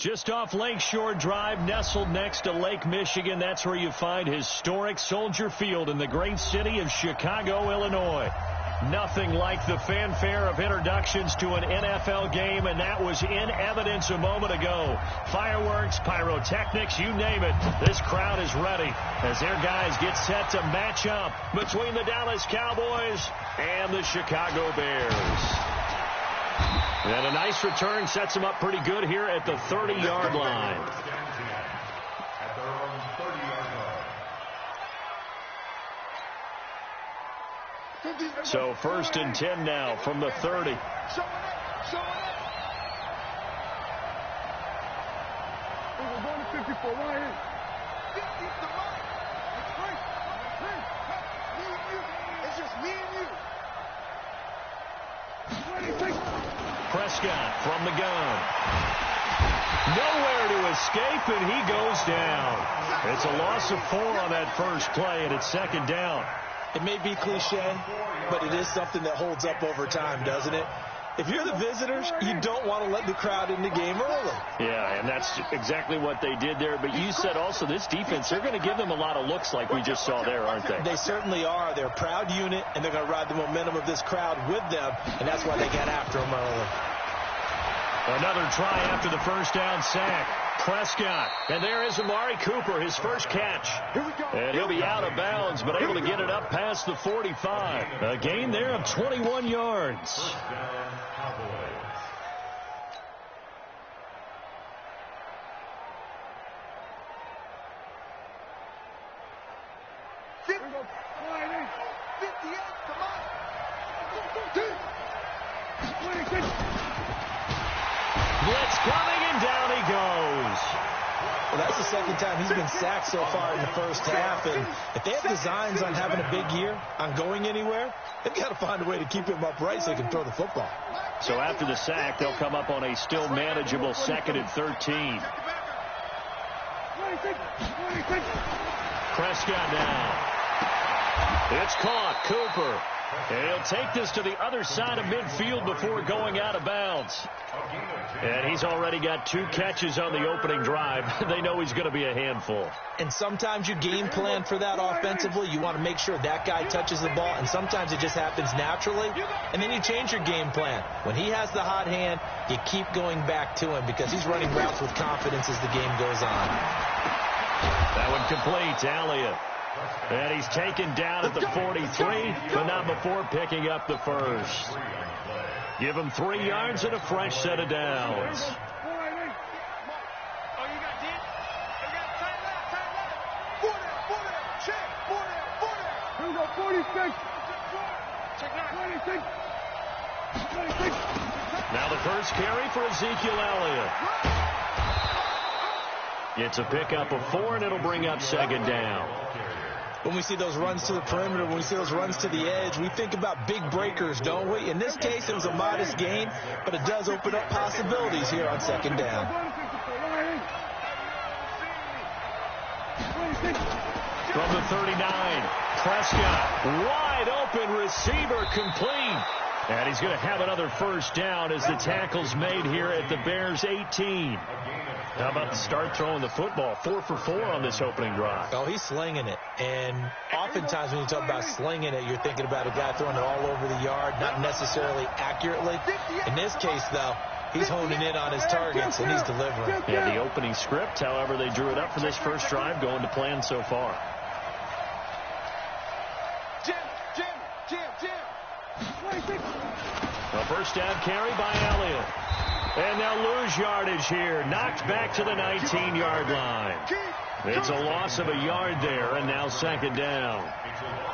Just off Lakeshore Drive, nestled next to Lake Michigan. That's where you find historic Soldier Field in the great city of Chicago, Illinois. Nothing like the fanfare of introductions to an NFL game, and that was in evidence a moment ago. Fireworks, pyrotechnics, you name it. This crowd is ready as their guys get set to match up between the Dallas Cowboys and the Chicago Bears. And a nice return sets them up pretty good here at the 30-yard line. So 1st and 10 now from the 30. It's just me and you. Prescott from the gun. Nowhere to escape, and he goes down. It's a loss of 4 on that first play, and it's 2nd down. It may be cliche, but it is something that holds up over time, doesn't it? If you're the visitors, you don't want to let the crowd in the game early. Yeah, and that's exactly what they did there. But you said also this defense, they're going to give them a lot of looks like we just saw there, aren't they? They certainly are. They're a proud unit, and they're going to ride the momentum of this crowd with them, and that's why they got after them early. Another try after the first down sack. Prescott. And there is Amari Cooper, his first catch. And he'll be out of bounds, but able to get it up past the 45. A gain there of 21 yards. Blitz coming, and down he goes. Well, that's the second time he's been sacked so far in the first half. And if they have designs on having a big year, on going anywhere, they've got to find a way to keep him upright so he can throw the football. So after the sack, they'll come up on a still manageable 2nd and 13. Prescott now. It's caught. Cooper. And he'll take this to the other side of midfield before going out of bounds. And he's already got 2 catches on the opening drive. They know he's going to be a handful. And sometimes you game plan for that offensively. You want to make sure that guy touches the ball, and sometimes it just happens naturally. And then you change your game plan. When he has the hot hand, you keep going back to him because he's running routes with confidence as the game goes on. That one complete to Elliott. And he's taken down at the 43, but not before picking up the first. Give him 3 yards and a fresh set of downs. Now the first carry for Ezekiel Elliott. It's a pickup of 4, and it'll bring up 2nd down. When we see those runs to the perimeter, when we see those runs to the edge, we think about big breakers, don't we? In this case, it was a modest gain, but it does open up possibilities here on 2nd down. From the 39, Prescott, wide open receiver, complete. And he's going to have another first down as the tackle's made here at the Bears' 18. How about the start throwing the football? 4 for 4 on this opening drive. Oh, he's slinging it. And oftentimes when you talk about slinging it, you're thinking about a guy throwing it all over the yard, not necessarily accurately. In this case, though, he's honing in on his targets, and he's delivering. Yeah, the opening script, however, they drew it up for this first drive, going to plan so far. A first down carry by Elliott. And they'll lose yardage here. Knocked back to the 19-yard line. It's a loss of a yard there, and now 2nd down.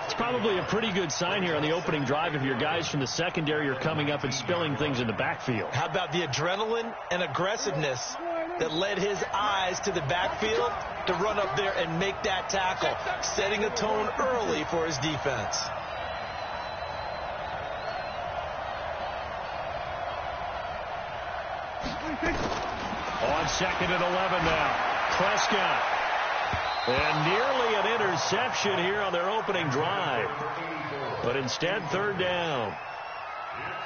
It's probably a pretty good sign here on the opening drive if your guys from the secondary are coming up and spilling things in the backfield. How about the adrenaline and aggressiveness that led his eyes to the backfield to run up there and make that tackle, setting a tone early for his defense. On 2nd and 11 now. Prescott. And nearly an interception here on their opening drive. But instead, 3rd down.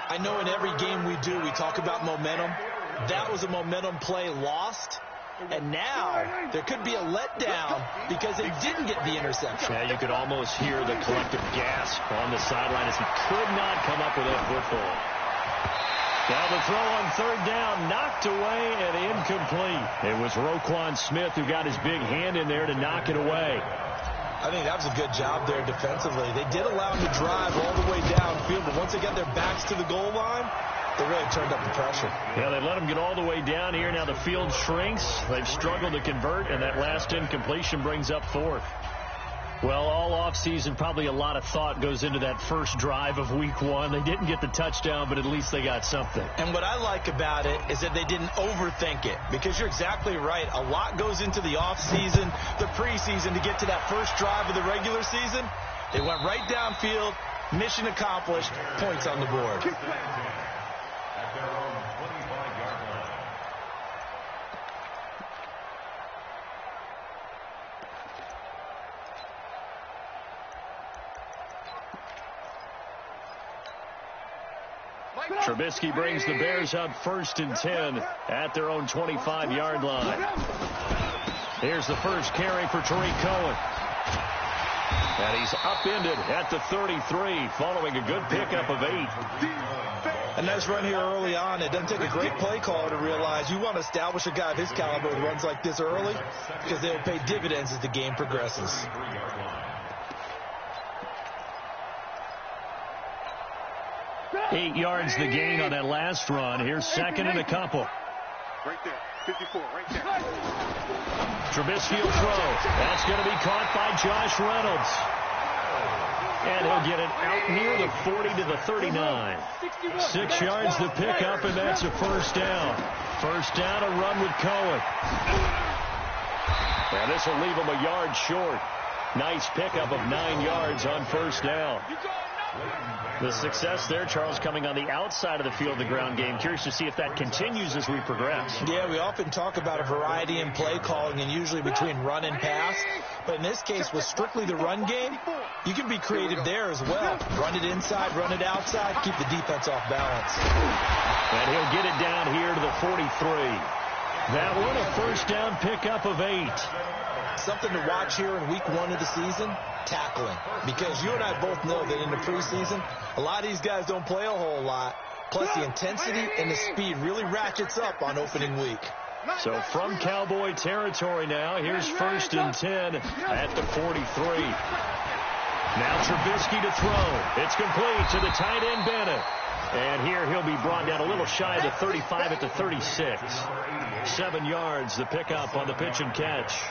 I know in every game we do, we talk about momentum. that was a momentum play lost. And now there could be a letdown because they didn't get the interception. Yeah, you could almost hear the collective gasp on the sideline as he could not come up with that football. Now the throw on third down, knocked away and incomplete. It was Roquan Smith who got his big hand in there to knock it away. I think that was a good job there defensively. They did allow him to drive all the way downfield, but once they got their backs to the goal line, they really turned up the pressure. Yeah, they let him get all the way down here. Now the field shrinks. They've struggled to convert, and that last incompletion brings up fourth. Well, all offseason, probably a lot of thought goes into that first drive of week one. They didn't get the touchdown, but at least they got something. And what I like about it is that they didn't overthink it, because you're exactly right. A lot goes into the offseason, the preseason, to get to that first drive of the regular season. They went right downfield, mission accomplished, points on the board. Trubisky brings the Bears up 1st and 10 at their own 25-yard line. Here's the first carry for Tariq Cohen. And he's upended at the 33 following a good pickup of 8. A nice run here early on. It doesn't take a great play caller to realize you want to establish a guy of his caliber with runs like this early, because they'll pay dividends as the game progresses. Eight yards the gain on that last run. Here's second and a couple. Right there, 54, right there. Trubisky will throw. That's going to be caught by Josh Reynolds. And he'll get it out near the 40 to the 39. 6 yards the pickup, and that's a first down. First down, a run with Cohen. And this will leave him a yard short. Nice pickup of 9 yards on first down. The success there, Charles, coming on the outside of the field, the ground game. Curious to see if that continues as we progress. Yeah, we often talk about a variety in play calling and usually between run and pass. But in this case, with strictly the run game, you can be creative there as well. Run it inside, run it outside, keep the defense off balance. And he'll get it down here to the 43. That one, a first down pickup of 8. Something to watch here in week 1 of the season, tackling. Because you and I both know that in the preseason, a lot of these guys don't play a whole lot. Plus the intensity and the speed really ratchets up on opening week. So from Cowboy territory now, here's 1st and 10 at the 43. Now Trubisky to throw. It's complete to the tight end Bennett. And here he'll be brought down a little shy of the 35 at the 36. 7 yards, the pickup on the pitch and catch.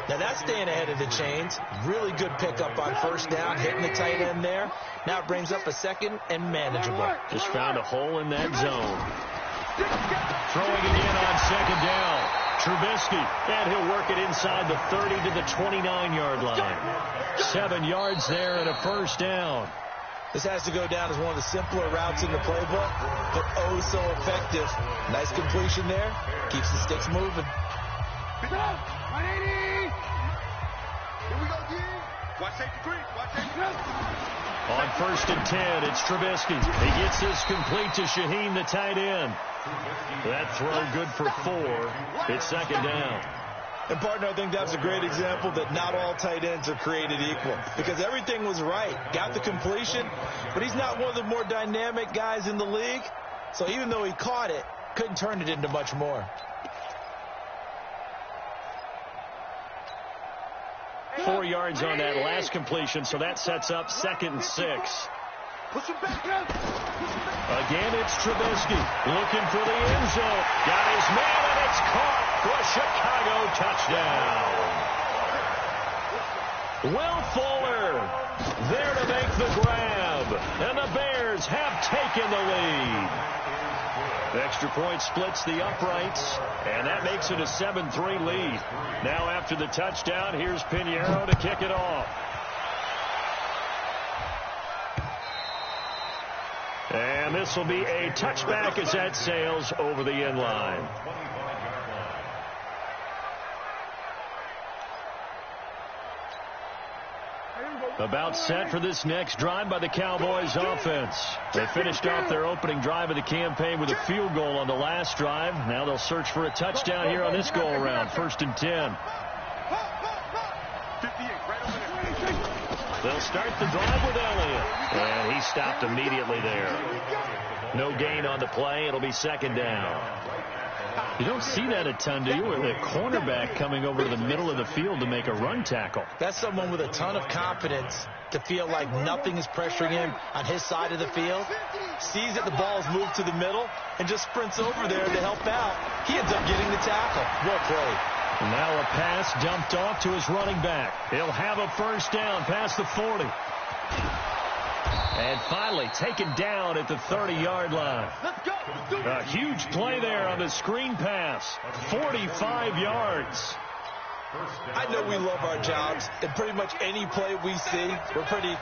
Now that's staying ahead of the chains. Really good pickup on first down, hitting the tight end there. Now it brings up a second and manageable. Just found a hole in that zone. Throwing again on second down. Trubisky, and he'll work it inside the 30 to the 29-yard line. 7 yards there and a first down. This has to go down as one of the simpler routes in the playbook, but oh so effective. Nice completion there. Keeps the sticks moving. 180. Here we go, D. Watch safety creep. Watch safety creep. On 1st and 10, it's Trubisky. He gets this complete to Shaheen, the tight end. That throw good for 4. It's second down. And, partner, I think that's a great example that not all tight ends are created equal, because everything was right. Got the completion, but he's not one of the more dynamic guys in the league. So even though he caught it, couldn't turn it into much more. 4 yards on that last completion, so that sets up 2nd and 6. Again, it's Trubisky looking for the end zone. Got his man, and it's caught for a Chicago touchdown. Will Fuller there to make the grab, and the Bears have taken the lead. The extra point splits the uprights, and that makes it a 7-3 lead. Now after the touchdown, here's Pinheiro to kick it off. And this will be a touchback as that sails over the end line. About set for this next drive by the Cowboys offense. They finished off their opening drive of the campaign with a field goal on the last drive. Now they'll search for a touchdown here on this go-around. 1st and 10. They'll start the drive with Elliott. And he stopped immediately there. No gain on the play. It'll be 2nd down. You don't see that a ton, do you? With a cornerback coming over to the middle of the field to make a run tackle. That's someone with a ton of confidence to feel like nothing is pressuring him on his side of the field. Sees that the ball is moved to the middle and just sprints over there to help out. He ends up getting the tackle. Well played. Now a pass dumped off to his running back. He'll have a 1st down past the 40. And finally taken down at the 30-yard line. A huge play there on the screen pass. 45 yards. I know we love our jobs, and pretty much any play we see, we're pretty,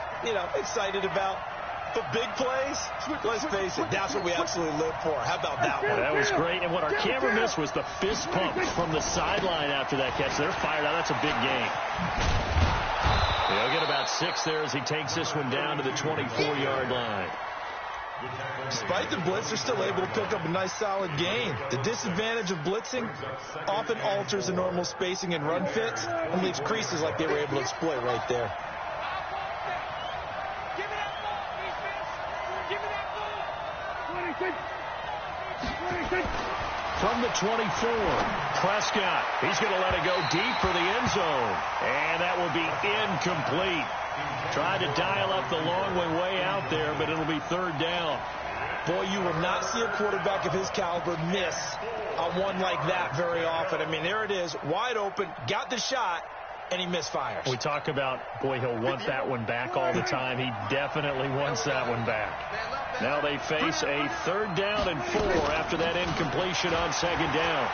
excited about. But big plays, let's face it, that's what we absolutely live for. How about that one? That was great. And what our camera missed was the fist pump from the sideline after that catch. They're fired out. That's a big gain. He'll get about 6 there as he takes this one down to the 24-yard line. Despite the blitz, they're still able to pick up a nice solid gain. The disadvantage of blitzing often alters the normal spacing and run fits and leaves creases like they were able to exploit right there. From the 24, Prescott. He's going to let it go deep for the end zone. And that will be incomplete. Tried to dial up the long way out there, but it'll be 3rd down. Boy, you will not see a quarterback of his caliber miss on one like that very often. I mean, there it is, wide open, got the shot, and he misfires. We talk about, boy, he'll want that one back all the time. He definitely wants that one back. Now they face a 3rd down and 4 after that incompletion on 2nd down.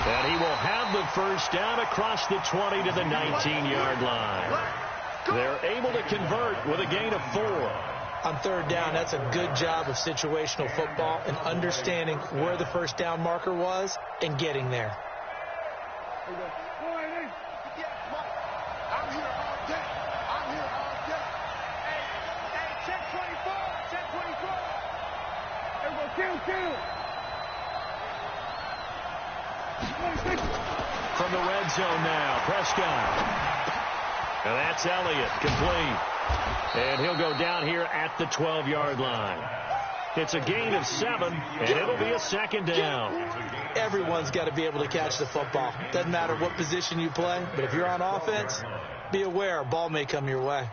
And he will have the 1st down across the 20 to the 19-yard line. They're able to convert with a gain of 4. On 3rd down, that's a good job of situational football and understanding where the 1st down marker was and getting there. From the red zone now, Prescott. And that's Elliott, complete. And he'll go down here at the 12-yard line. It's a gain of 7, and it'll be a 2nd down. Everyone's got to be able to catch the football. Doesn't matter what position you play, but if you're on offense, be aware a ball may come your way.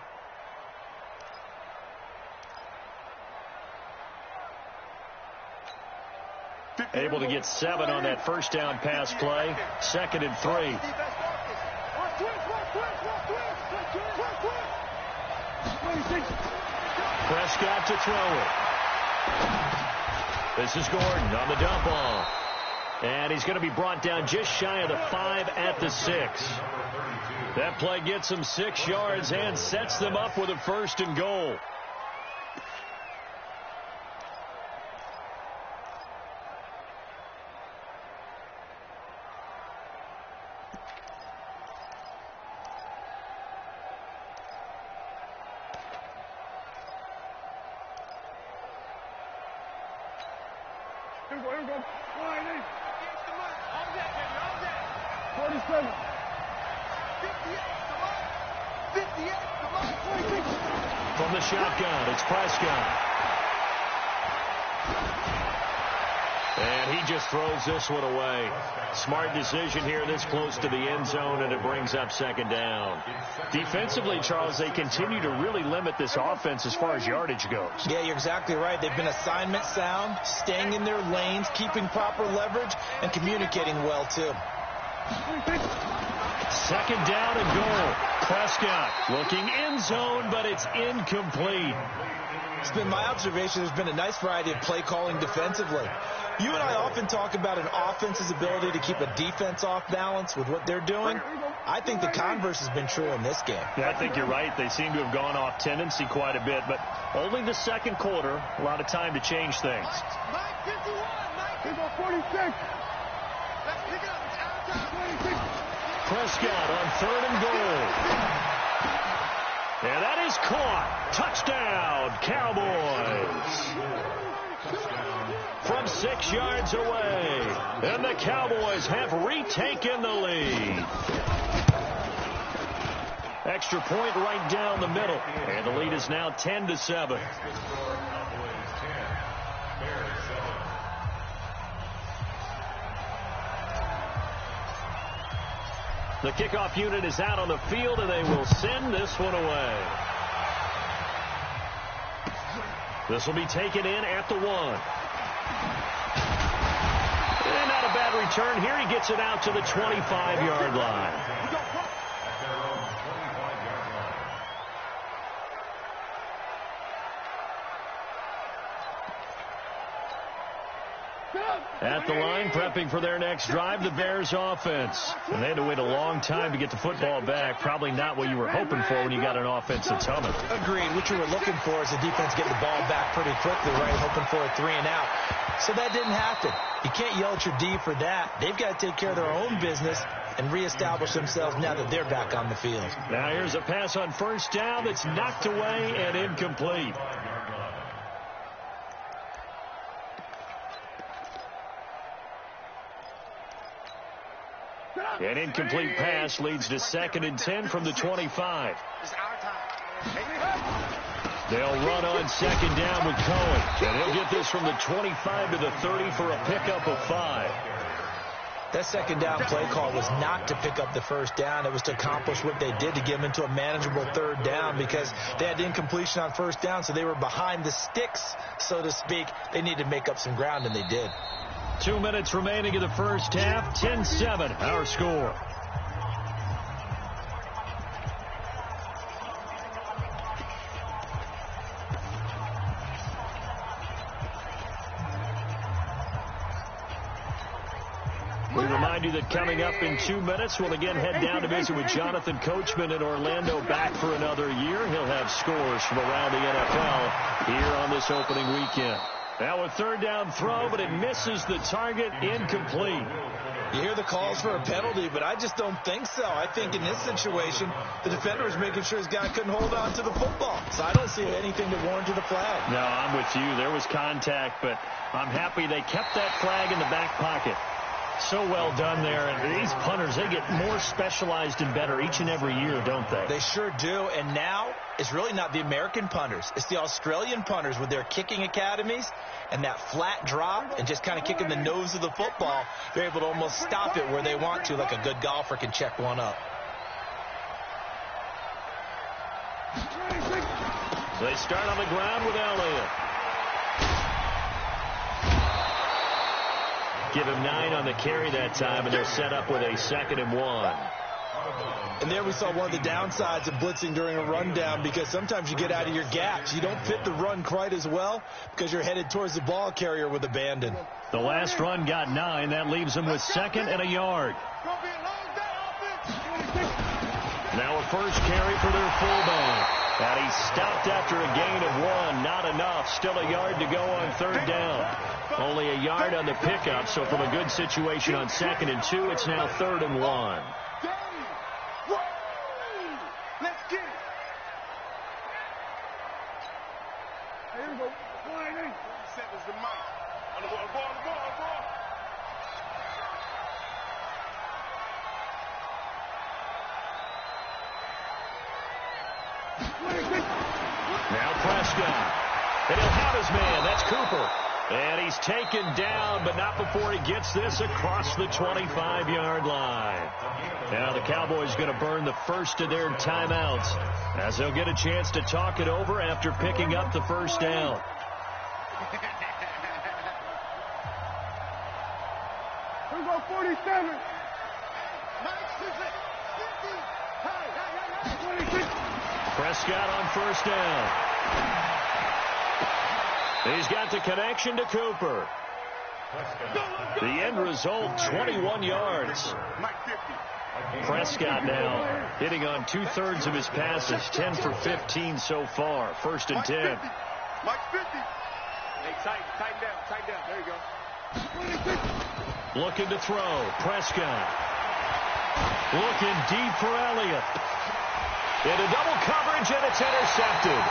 Able to get 7 on that 1st down pass play. 2nd and 3. Prescott to throw it. This is Gordon on the dump off. And he's going to be brought down just shy of the 5 at the 6. That play gets him 6 yards and sets them up with a 1st and goal. Here we go. 47. 58, come on. From the shotgun, it's Prescott. And he just throws this one away. Smart decision here this close to the end zone, and it brings up 2nd down. Defensively, Charles, they continue to really limit this offense as far as yardage goes. Yeah, you're exactly right. They've been assignment sound, staying in their lanes, keeping proper leverage, and communicating well, too. 2nd down and goal. Prescott looking end zone, but it's incomplete. It's been my observation there's been a nice variety of play calling defensively. You and I often talk about an offense's ability to keep a defense off balance with what they're doing. I think the converse has been true in this game. Yeah, I think you're right. They seem to have gone off tendency quite a bit, but only the 2nd quarter, a lot of time to change things. Mike 51, Mike 46. Let's pick it up. It's out of time. 26. Prescott on 3rd and goal. And that is caught. Touchdown, Cowboys. From 6 yards away. And the Cowboys have retaken the lead. Extra point right down the middle. And the lead is now 10-7. The kickoff unit is out on the field, and they will send this one away. This will be taken in at the 1. And not a bad return here. He gets it out to the 25-yard line. At the line, prepping for their next drive, the Bears offense. And they had to wait a long time to get the football back. Probably not what you were hoping for when you got an offense that's humming. Agreed. What you were looking for is the defense getting the ball back pretty quickly, right? Hoping for a 3 and out. So that didn't happen. You can't yell at your D for that. They've got to take care of their own business and reestablish themselves now that they're back on the field. Now here's a pass on 1st down that's knocked away and incomplete. An incomplete pass leads to 2nd and 10 from the 25. They'll run on 2nd down with Cohen. And he'll get this from the 25 to the 30 for a pickup of 5. That 2nd down play call was not to pick up the 1st down. It was to accomplish what they did to get them into a manageable 3rd down because they had incompletion on 1st down, so they were behind the sticks, so to speak. They needed to make up some ground, and they did. 2 minutes remaining in the first half. 10-7, our score. We remind you that coming up in 2 minutes, we'll again head down to visit with Jonathan Coachman in Orlando, back for another year. He'll have scores from around the NFL here on this opening weekend. Now a 3rd down throw, but it misses the target, incomplete. You hear the calls for a penalty, but I just don't think so. I think in this situation, the defender was making sure his guy couldn't hold on to the football. So I don't see anything that warranted a flag. No, I'm with you. There was contact, but I'm happy they kept that flag in the back pocket. So well done there. And these punters, they get more specialized and better each and every year, don't they? They sure do. And now it's really not the American punters. It's the Australian punters with their kicking academies and that flat drop and just kind of kicking the nose of the football. They're able to almost stop it where they want to, like a good golfer can check one up. So they start on the ground with Elliott. Give him 9 on the carry that time, and they're set up with a 2nd and 1. And there we saw one of the downsides of blitzing during a rundown, because sometimes you get out of your gaps. You don't fit the run quite as well because you're headed towards the ball carrier with abandon. The last run got 9. That leaves them with 2nd and a yard. Now a first carry for their fullback. And he stopped after a gain of 1. Not enough. Still a yard to go on 3rd down. Only a yard on the pickup, so from a good situation on 2nd and 2, it's now 3rd and 1. Let's get it. Here we go. Set is the mic. On the ball. Now Prescott. And he'll have his man. That's Cooper. And he's taken down, but not before he gets this across the 25-yard line. Now the Cowboys going to burn the first of their timeouts as they'll get a chance to talk it over after picking up the 1st down. Here we go, 47. Prescott on 1st down. He's got the connection to Cooper. The end result, 21 yards. Prescott now hitting on 2/3 of his passes, 10 for 15 so far. 1st and 10. Mike 50. Hey, tighten down. There you go. Looking to throw. Prescott. Looking deep for Elliott. Into double coverage, and it's intercepted.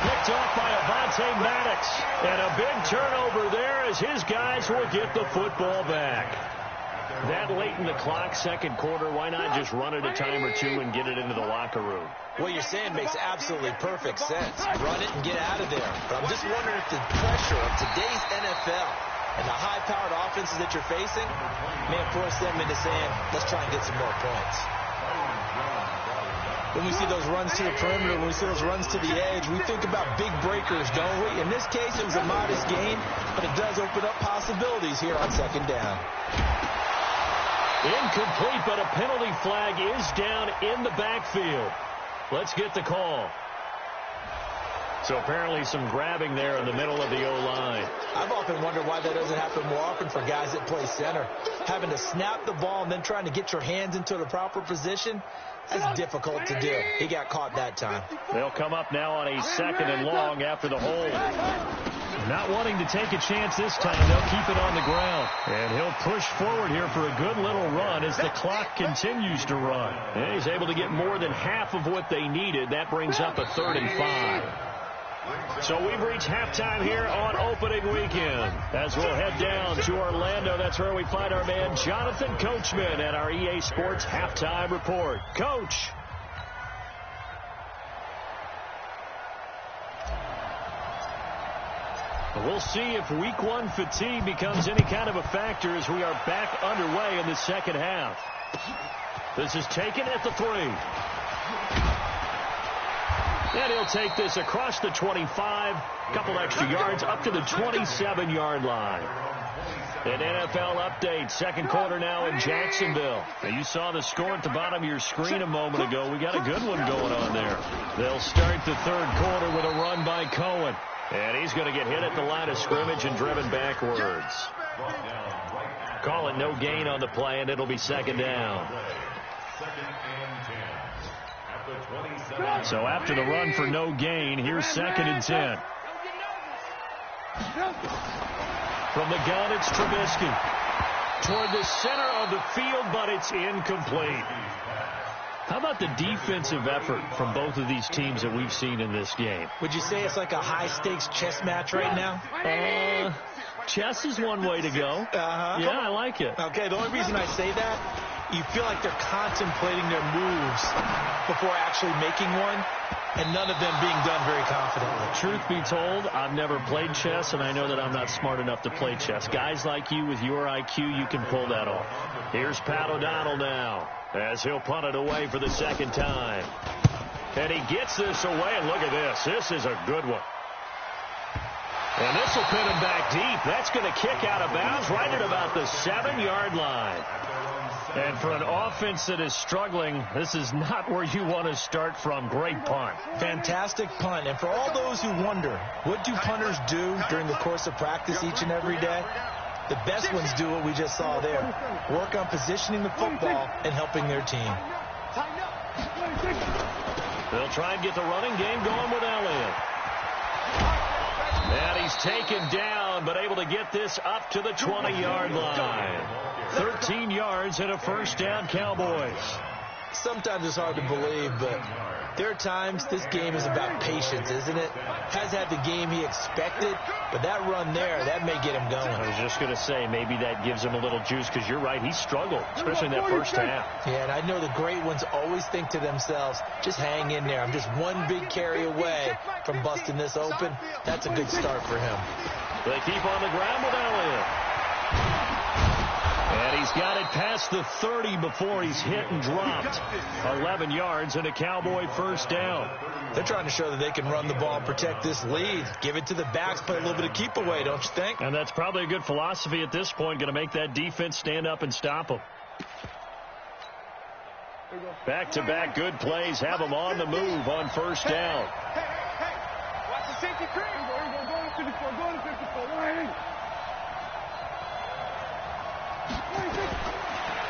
Picked off by Avonte Maddox. And a big turnover there as his guys will get the football back. That late in the clock, second quarter, why not just run it a time or two and get it into the locker room? What you're saying makes absolutely perfect sense. Run it and get out of there. But I'm just wondering if the pressure of today's NFL and the high-powered offenses that you're facing may force them into saying, let's try and get some more points. When we see those runs to the perimeter, when we see those runs to the edge, we think about big breakers, don't we? In this case, it was a modest gain, but it does open up possibilities here on second down. Incomplete, but a penalty flag is down in the backfield. Let's get the call. So apparently some grabbing there in the middle of the O-line. I've often wondered why that doesn't happen more often for guys that play center. Having to snap the ball and then trying to get your hands into the proper position, that's difficult to do. He got caught that time. They'll come up now on a second and long after the hold. Not wanting to take a chance this time, they'll keep it on the ground. And he'll push forward here for a good little run as the clock continues to run. And he's able to get more than half of what they needed. That brings up a 3rd and 5. So we've reached halftime here on opening weekend. As we'll head down to Orlando, that's where we find our man Jonathan Coachman at our EA Sports Halftime Report. Coach. We'll see if week 1 fatigue becomes any kind of a factor as we are back underway in the second half. This is taken at the 3. And he'll take this across the 25, a couple extra yards up to the 27-yard line. An NFL update, second quarter now in Jacksonville. Now you saw the score at the bottom of your screen a moment ago. We got a good one going on there. They'll start the third quarter with a run by Cohen. And he's going to get hit at the line of scrimmage and driven backwards. Call it no gain on the play, and it'll be second down. So after the run for no gain, here's 2nd and 10. From the gun, it's Trubisky. Toward the center of the field, but it's incomplete. How about the defensive effort from both of these teams that we've seen in this game? Would you say it's like a high-stakes chess match right now? Chess is one way to go. Yeah, I like it. Okay, the only reason I say that, you feel like they're contemplating their moves before actually making one, and none of them being done very confidently. Truth be told, I've never played chess, and I know that I'm not smart enough to play chess. Guys like you with your IQ, you can pull that off. Here's Pat O'Donnell now, as he'll punt it away for the second time. And he gets this away, and look at this. This is a good one. And this will pin him back deep. That's going to kick out of bounds right at about the 7-yard line. And for an offense that is struggling, this is not where you want to start from. Great punt. Fantastic punt. And for all those who wonder, what do punters do during the course of practice each and every day? The best ones do what we just saw there. Work on positioning the football and helping their team. They'll try and get the running game going with Elliott. And he's taken down, but able to get this up to the 20-yard line. 13 yards and a first down, Cowboys. Sometimes it's hard to believe, but there are times this game is about patience, isn't it? Has had the game he expected, but that run there, that may get him going. I was just going to say, maybe that gives him a little juice, because you're right, he struggled, especially in that first half. Yeah, and I know the great ones always think to themselves, just hang in there. I'm just one big carry away from busting this open. That's a good start for him. They keep on the ground with Elliott. And he's got it past the 30 before he's hit and dropped. 11 yards and a Cowboy first down. They're trying to show that they can run the ball and protect this lead. Give it to the backs, play a little bit of keep away, don't you think? And that's probably a good philosophy at this point, going to make that defense stand up and stop them. Back-to-back good plays have them on the move on first down. Watch the safety cream. Go to 54.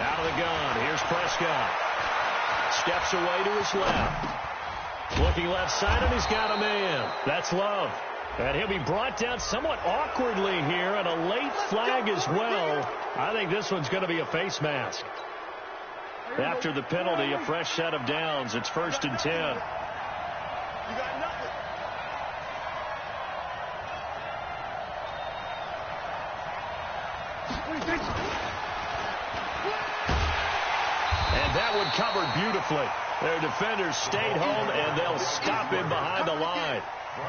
Out of the gun. Here's Prescott. Steps away to his left. Looking left side, and he's got a man. That's Love. And he'll be brought down somewhat awkwardly here, and a late flag as well. I think this one's going to be a face mask. After the penalty, a fresh set of downs. It's 1st and 10. You got nothing. And that one covered beautifully. Their defenders stayed home, and they'll stop him behind the line.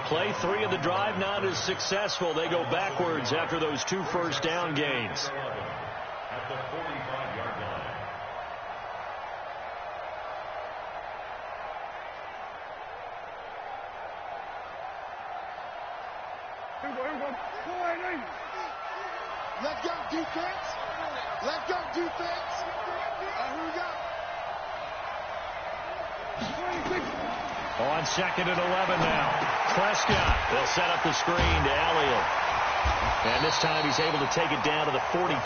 Play 3 of the drive not as successful. They go backwards after those 2 first down gains. At the 45-yard line. Here we go. Let's go, defense. Let's go, defense. Here we go. On 2nd and 11 now. Prescott. They'll set up the screen to Elliott. And this time he's able to take it down to the 42.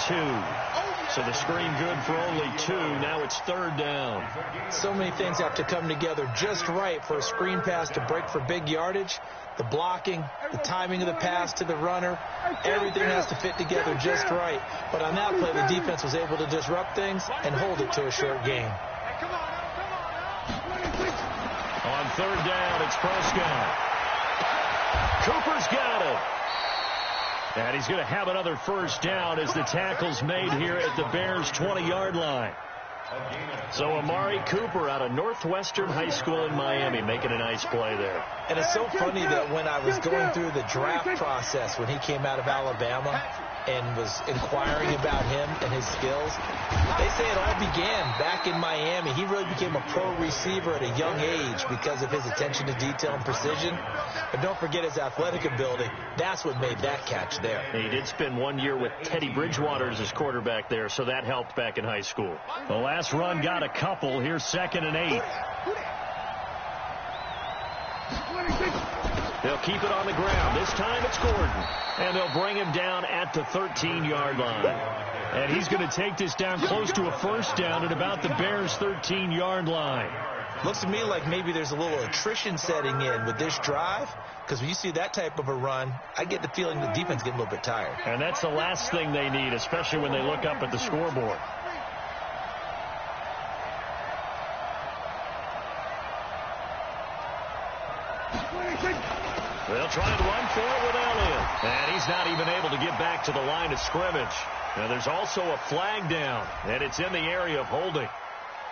So the screen good for only 2. Now it's 3rd down. So many things have to come together just right for a screen pass to break for big yardage. The blocking, the timing of the pass to the runner, everything has to fit together just right. But on that play, the defense was able to disrupt things and hold it to a short game. On 3rd down, it's Prescott. Cooper's got it. And he's going to have another first down as the tackle's made here at the Bears' 20-yard line. So Amari Cooper out of Northwestern High School in Miami making a nice play there. And it's so funny that when I was going through the draft process when he came out of Alabama and was inquiring about him and his skills, they say it all began back in Miami. He really became a pro receiver at a young age because of his attention to detail and precision. But don't forget his athletic ability. That's what made that catch there. He did spend 1 year with Teddy Bridgewater as his quarterback there, so that helped back in high school. The last run got a couple. Here's 2nd and 8. They'll keep it on the ground. This time it's Gordon. And they'll bring him down at the 13-yard line. And he's going to take this down close to a first down at about the Bears' 13-yard line. Looks to me like maybe there's a little attrition setting in with this drive, because when you see that type of a run, I get the feeling the defense getting a little bit tired. And that's the last thing they need, especially when they look up at the scoreboard. They'll try and run for it with Elliott. And he's not even able to get back to the line of scrimmage. Now there's also a flag down, and it's in the area of holding.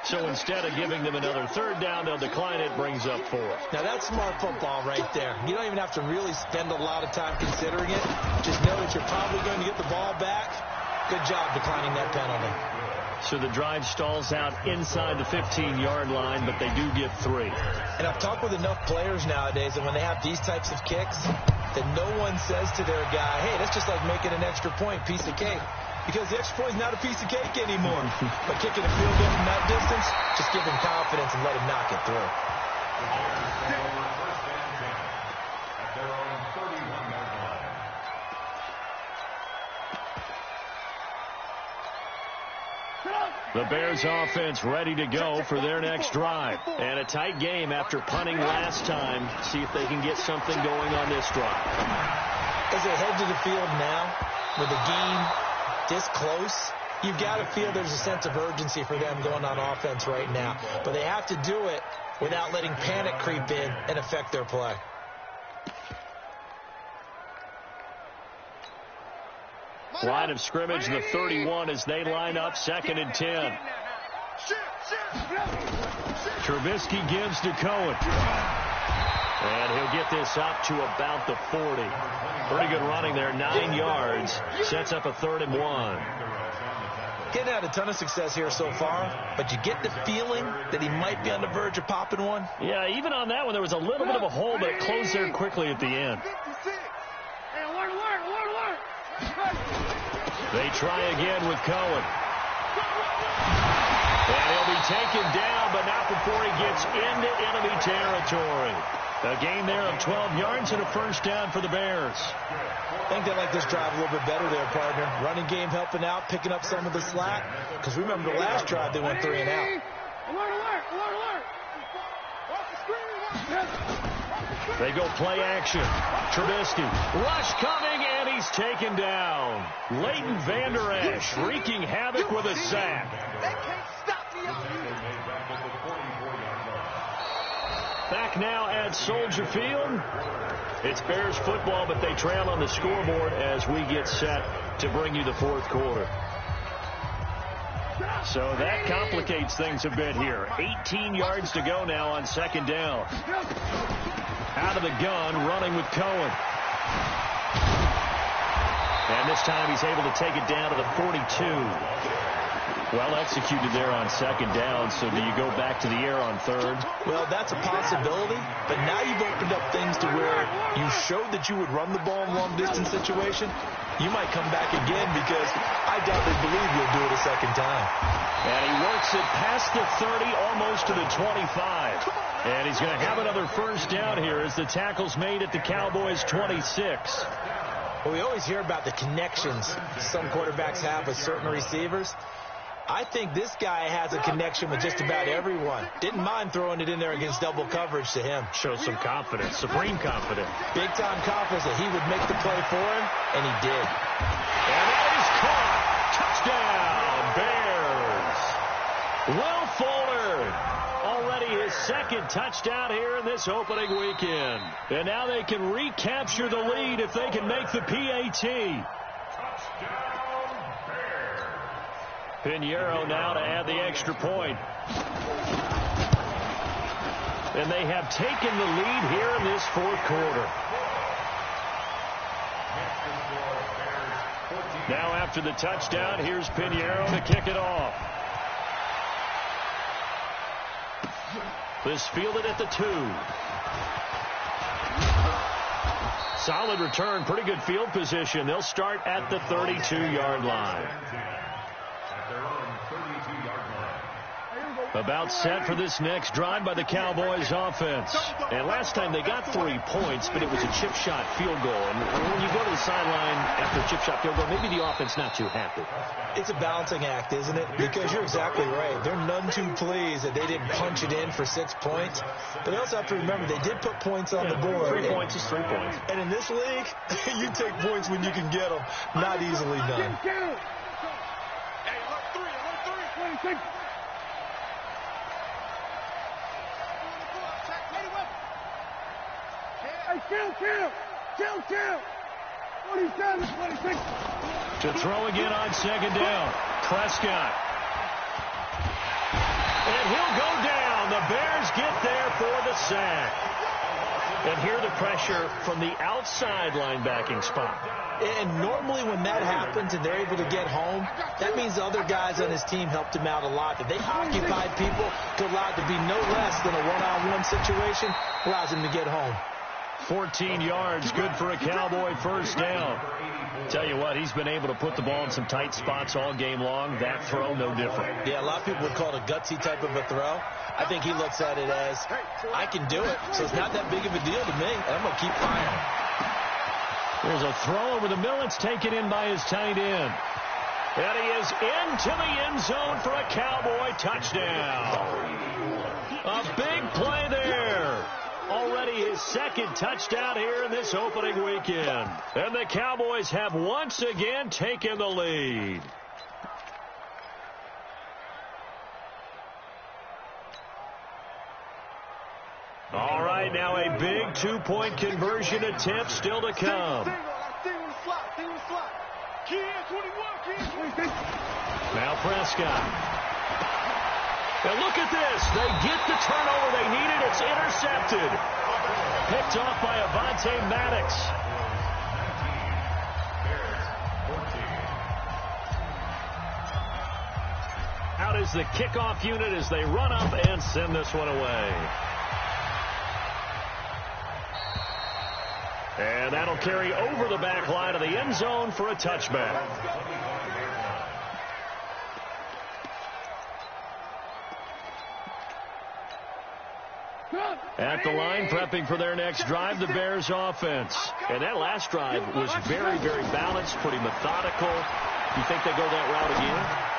So instead of giving them another 3rd down, they'll decline it, brings up 4. Now that's smart football right there. You don't even have to really spend a lot of time considering it. Just know that you're probably going to get the ball back. Good job declining that penalty. So the drive stalls out inside the 15-yard line, but they do get 3. And I've talked with enough players nowadays that when they have these types of kicks, that no one says to their guy, hey, that's just like making an extra point, piece of cake. Because the extra point is not a piece of cake anymore. But kicking a field goal from that distance, just give him confidence and let him knock it through. The Bears offense ready to go for their next drive. And a tight game after punting last time. See if they can get something going on this drive. As they head to the field now, with the game this close, you've got to feel there's a sense of urgency for them going on offense right now. But they have to do it without letting panic creep in and affect their play. Line of scrimmage, the 31 as they line up, 2nd and 10. Trubisky gives to Cohen. And he'll get this up to about the 40. Pretty good running there, 9 yards. Sets up a 3rd and 1. Getting had a ton of success here so far, but you get the feeling that he might be on the verge of popping one. Yeah, even on that one, there was a little bit of a hole, but it closed there quickly at the end. They try again with Cohen. And he'll be taken down, but not before he gets into enemy territory. A gain there of 12 yards and a first down for the Bears. I think they like this drive a little bit better there, partner. Running game helping out, picking up some of the slack. Because remember the last drive, they went 3 and out. They go play action. Trubisky. Rush coming, and he's taken down. Leighton Vander Esch wreaking havoc with a sack. Back now at Soldier Field. It's Bears football, but they trail on the scoreboard as we get set to bring you the fourth quarter. So that complicates things a bit here. 18 yards to go now on second down. Out of the gun, running with Cohen. And this time he's able to take it down to the 42. Well executed there on second down. So do you go back to the air on third? Well, that's a possibility. But now you've opened up things to where you showed that you would run the ball in long-distance situation. You might come back again because I doubt they believe you'll do it a second time. And he works it past the 30, almost to the 25. And he's going to have another first down here as the tackle's made at the Cowboys' 26. Well, we always hear about the connections some quarterbacks have with certain receivers. I think this guy has a connection with just about everyone. Didn't mind throwing it in there against double coverage to him. Shows some confidence, supreme confidence. Big-time confidence that he would make the play for him, and he did. And that is caught. Touchdown, Bears. Will Fuller, already his second touchdown here in this opening weekend. And now they can recapture the lead if they can make the PAT. Pinheiro now to add the extra point. And they have taken the lead here in this fourth quarter. Now after the touchdown, here's Pinheiro to kick it off. This fielded at the 2. Solid return, pretty good field position. They'll start at the 32-yard line. About set for this next drive by the Cowboys offense. And last time they got 3 points, but it was a chip shot field goal. And when you go to the sideline after a chip shot field goal, maybe the offense not too happy. It's a balancing act, isn't it? Because you're exactly right. They're none too pleased that they didn't punch it in for 6 points. But they also have to remember they did put points on the board. 3 points is 3 points. And in this league, you take points when you can get them. Not easily done. Hey, look, 3, 26. Kill. 47, 26. To throw again on second down. Prescott. And he'll go down. The Bears get there for the sack. And here the pressure from the outside linebacking spot. And normally when that happens and they're able to get home, that means the other guys on his team helped him out a lot. That they occupied people to allow it to be no less than a one-on-one situation, allows him to get home. 14 yards, good for a Cowboy first down. Tell you what, he's been able to put the ball in some tight spots all game long. That throw, no different. Yeah, a lot of people would call it a gutsy type of a throw. I think he looks at it as, I can do it, so it's not that big of a deal to me. I'm going to keep firing. There's a throw over the middle. It's taken in by his tight end. And he is into the end zone for a Cowboy touchdown. A big play there. Already his second touchdown here in this opening weekend. And the Cowboys have once again taken the lead. All right, now a big two-point conversion attempt still to come. Now Prescott. And look at this. They get the turnover they needed. It's intercepted. Picked off by Avonte Maddox. Out is the kickoff unit as they run up and send this one away. And that'll carry over the back line of the end zone for a touchback. At the line, prepping for their next drive, the Bears offense. And that last drive was very, very balanced, pretty methodical. You think they go that route again?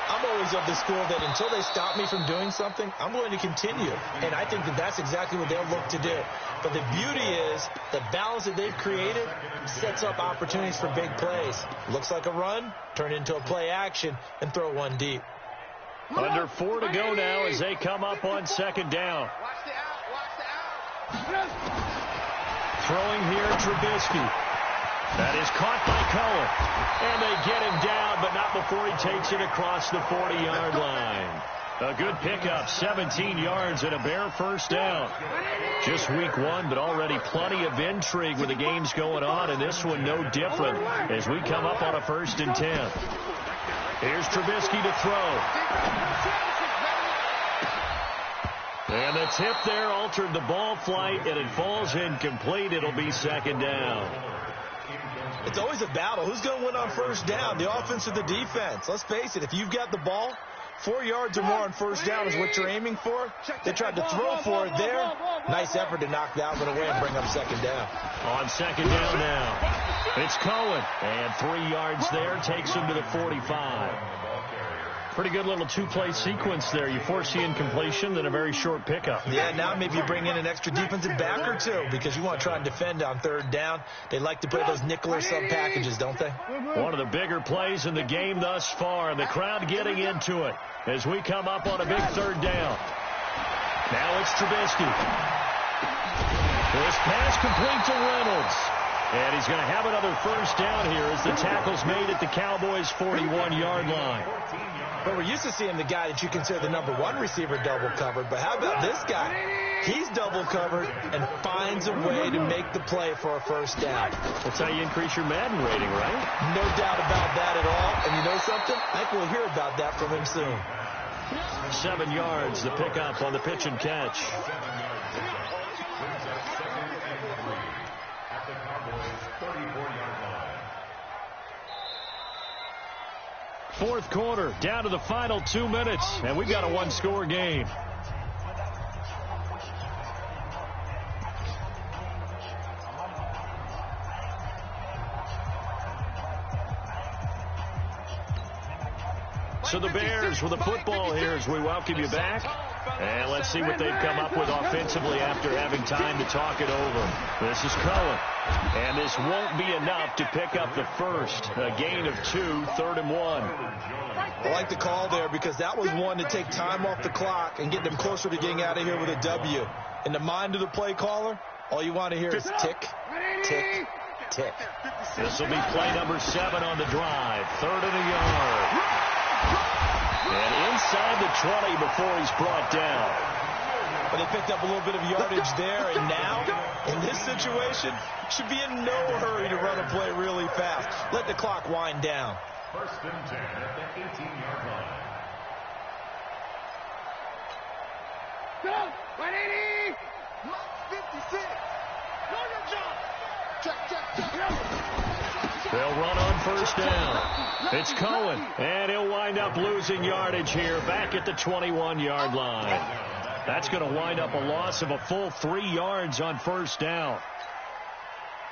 I'm always of the school that until they stop me from doing something, I'm going to continue. And I think that that's exactly what they'll look to do. But the beauty is the balance that they've created sets up opportunities for big plays. Looks like a run, turn into a play action, and throw one deep. Under 4 to go now as they come up on second down. Throwing here, Trubisky. That is caught by Cohen. And they get him down, but not before he takes it across the 40-yard line. A good pickup, 17 yards and a bare first down. Just week one, but already plenty of intrigue with the games going on, and this one no different as we come up on a 1st and 10. Here's Trubisky to throw. And the tip there altered the ball flight, and it falls incomplete. It'll be 2nd down. It's always a battle. Who's going to win on 1st down, the offense or the defense? Let's face it, if you've got the ball, 4 yards or more on 1st down is what you're aiming for. They tried to throw for it there. Nice effort to knock that one away and bring up 2nd down. On 2nd down now, it's Cohen. And 3 yards there takes him to the 45. Pretty good little two-play sequence there. You force the incompletion, then a very short pickup. Yeah, now maybe you bring in an extra defensive back or two because you want to try and defend on 3rd down. They like to play those nickel or sub packages, don't they? One of the bigger plays in the game thus far, and the crowd getting into it as we come up on a big 3rd down. Now it's Trubisky. This pass complete to Reynolds. And he's going to have another 1st down here as the tackle's made at the Cowboys' 41-yard line. But we're used to seeing the guy that you consider the number 1 receiver double covered. But how about this guy? He's double covered and finds a way to make the play for a 1st down. That's how you increase your Madden rating, right? No doubt about that at all. And you know something? I think we'll hear about that from him soon. 7 yards, the pickup on the pitch and catch. Fourth quarter, down to the final 2 minutes, and we've got a 1-score game. So the Bears with the football here as we welcome you back. And let's see what they've come up with offensively after having time to talk it over. This is Cohen. And this won't be enough to pick up the first. A gain of 2, 3rd and 1. I like the call there because that was one to take time off the clock and get them closer to getting out of here with a W. In the mind of the play caller, all you want to hear is tick, tick, tick. This will be play number 7 on the drive. 3rd and a yard. And inside the 20 before he's brought down. But they picked up a little bit of yardage there, and now, in this situation, should be in no hurry to run a play really fast. Let the clock wind down. 1st and 10 at the 18-yard line. Go! 180! 56! Go your job! Check. They'll run on 1st down. It's Cohen, and he'll wind up losing yardage here back at the 21-yard line. That's going to wind up a loss of a full 3 yards on 1st down.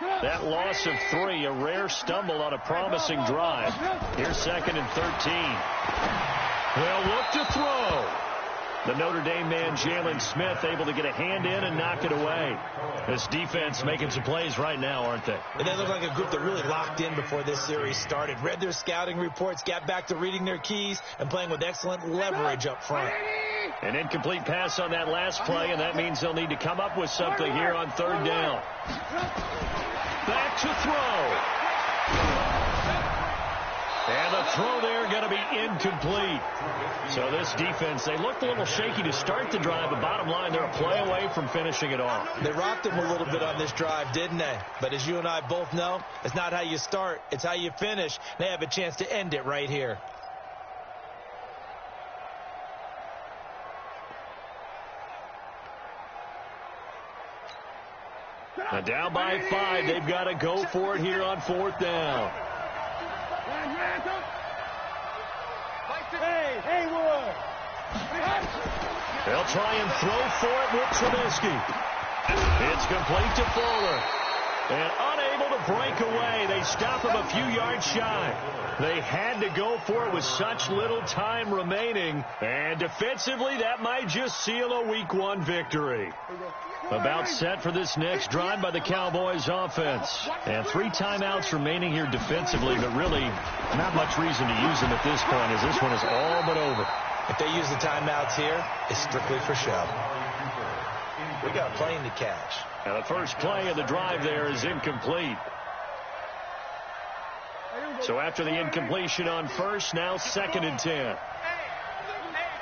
That loss of 3, a rare stumble on a promising drive. Here's 2nd and 13. They'll look to throw. The Notre Dame man, Jalen Smith, able to get a hand in and knock it away. This defense making some plays right now, aren't they? And they look like a group that really locked in before this series started. Read their scouting reports, got back to reading their keys, and playing with excellent leverage up front. An incomplete pass on that last play, and that means they'll need to come up with something here on 3rd down. Back to throw. And the throw there going to be incomplete. So this defense, they looked a little shaky to start the drive, but bottom line, they're a play away from finishing it off. They rocked them a little bit on this drive, didn't they? But as you and I both know, it's not how you start, it's how you finish. They have a chance to end it right here. Now down by 5, they've got to go for it here on 4th down. Hey, Wood! They'll try and throw for it with Trubisky. It's complete to Fuller. And unable to break away. They stop him a few yards shy. They had to go for it with such little time remaining. And defensively, that might just seal a Week 1 victory. About set for this next drive by the Cowboys offense. And 3 timeouts remaining here defensively, but really not much reason to use them at this point as this one is all but over. If they use the timeouts here, it's strictly for show. We got a plane to catch. And the first play of the drive there is incomplete. So after the incompletion on first, now 2nd and 10. Hey,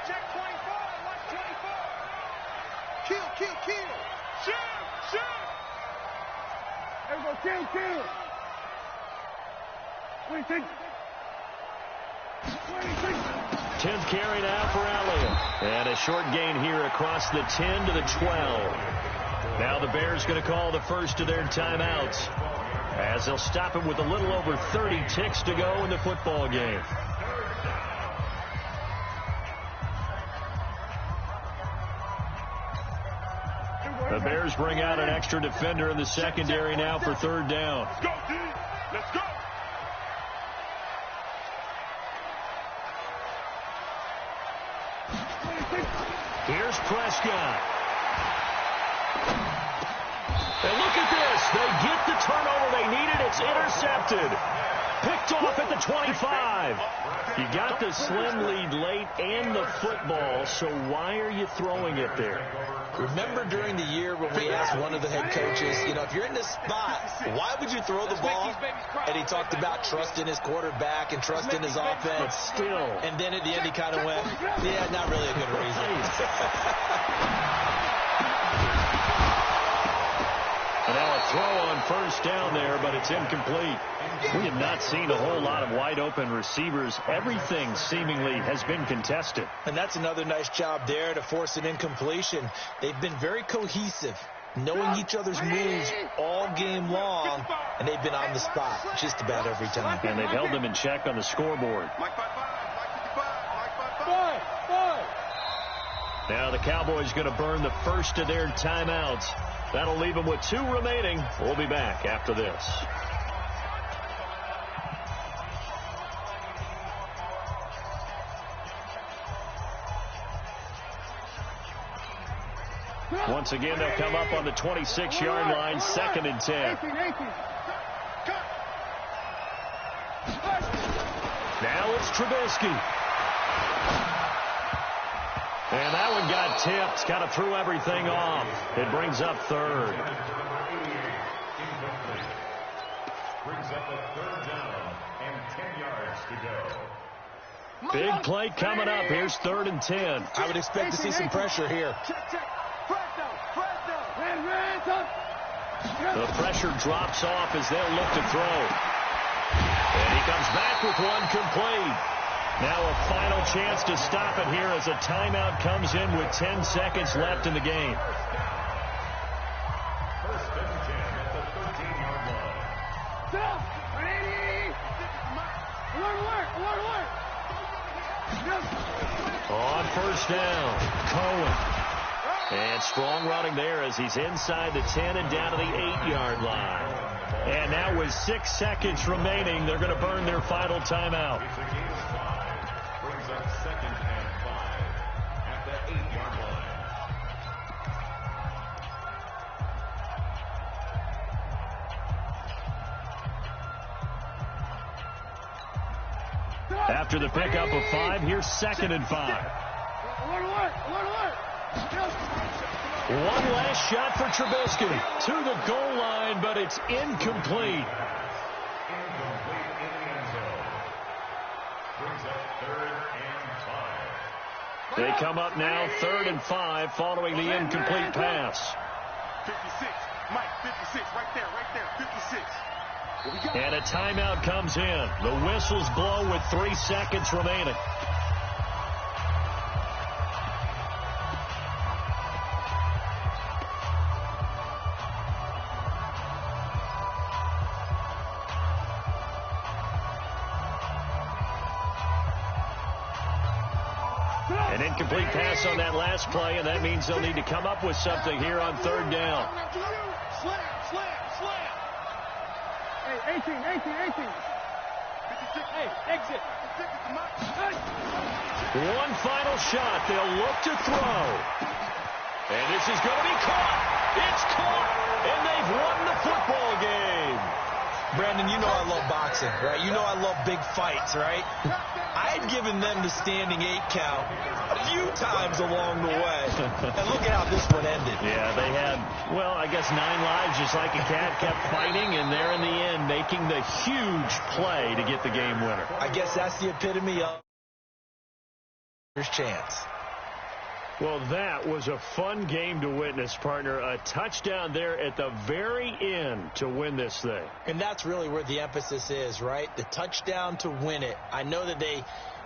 check 24. Watch 24. Kill. Shoot. There we go, kill. 26. 10th carry now for Elliott. And a short gain here across the 10 to the 12. Now the Bears going to call the first of their timeouts, as they'll stop him with a little over 30 ticks to go in the football game. The Bears bring out an extra defender in the secondary now for 3rd down. Let's go, D. Let's go. Here's Prescott. And look at this. They get the turnover they needed. It's intercepted. Picked off at the 25. You got the slim lead late and the football, so why are you throwing it there? Remember during the year when we asked one of the head coaches, if you're in this spot, why would you throw the ball? And he talked about trust in his quarterback and trust in his offense. But still. And then at the end he kind of went, yeah, not really a good reason. And now a throw on first down there, but it's incomplete. We have not seen a whole lot of wide open receivers. Everything seemingly has been contested. And that's another nice job there to force an incompletion. They've been very cohesive, knowing each other's moves all game long, and they've been on the spot just about every time. And they've held them in check on the scoreboard. Mike 5-5, Mike 55, Mike 5-5. Now the Cowboys going to burn the first of their timeouts. That'll leave them with 2 remaining. We'll be back after this. Once again, they'll come up on the 26-yard line, 2nd and 10. Now it's Trubisky. And that one got tipped. Kind of threw everything off. It brings up 3rd. Brings up a 3rd down and 10 yards to go. Big play coming up. Here's 3rd and 10. I would expect to see some pressure here. The pressure drops off as they'll look to throw. And he comes back with one complete. Now a final chance to stop it here as a timeout comes in with 10 seconds left in the game. 1st and 10 at the 13-yard line. On first down, Cohen. And strong running there as he's inside the 10 and down to the 8-yard line. And now with 6 seconds remaining, they're going to burn their final timeout. It's a game of 5. Brings up 2nd and 5 at the 8-yard line. After the pickup of 5, here's 2nd and 5. One last shot for Trubisky to the goal line, but it's incomplete. Incomplete in the end zone. Brings up 3rd and 5. They come up now 3rd and 5 following the incomplete pass. 56, Mike, 56, right there, 56. And a timeout comes in. The whistles blow with 3 seconds remaining. An incomplete pass on that last play, and that means they'll need to come up with something here on 3rd down. Slam. Hey, 18. 56. Hey, exit. One final shot. They'll look to throw. And this is going to be caught. It's caught. And they've won the football game. Brandon, you know I love boxing, right? You know I love big fights, right? I had given them the standing 8 count a few times along the way. And look at how this one ended. Yeah, they had, well, I guess 9 lives, just like a cat, kept fighting, and they're in the end making the huge play to get the game winner. I guess that's the epitome of there's chance. Well, that was a fun game to witness, partner. A touchdown there at the very end to win this thing. And that's really where the emphasis is, right? The touchdown to win it. I know that they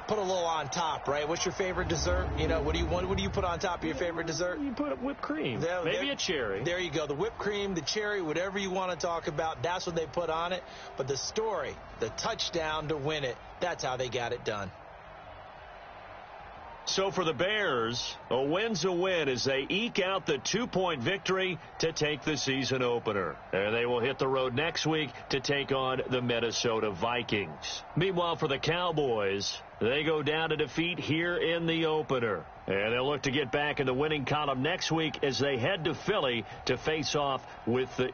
put a little on top, right? What's your favorite dessert? You know, what do you put on top of your favorite dessert? You put whipped cream. Maybe a cherry. There you go. The whipped cream, the cherry, whatever you want to talk about, that's what they put on it. But the story, the touchdown to win it, that's how they got it done. So for the Bears, a win's a win as they eke out the 2-point victory to take the season opener. And they will hit the road next week to take on the Minnesota Vikings. Meanwhile, for the Cowboys, they go down to defeat here in the opener. And they'll look to get back in the winning column next week as they head to Philly to face off with the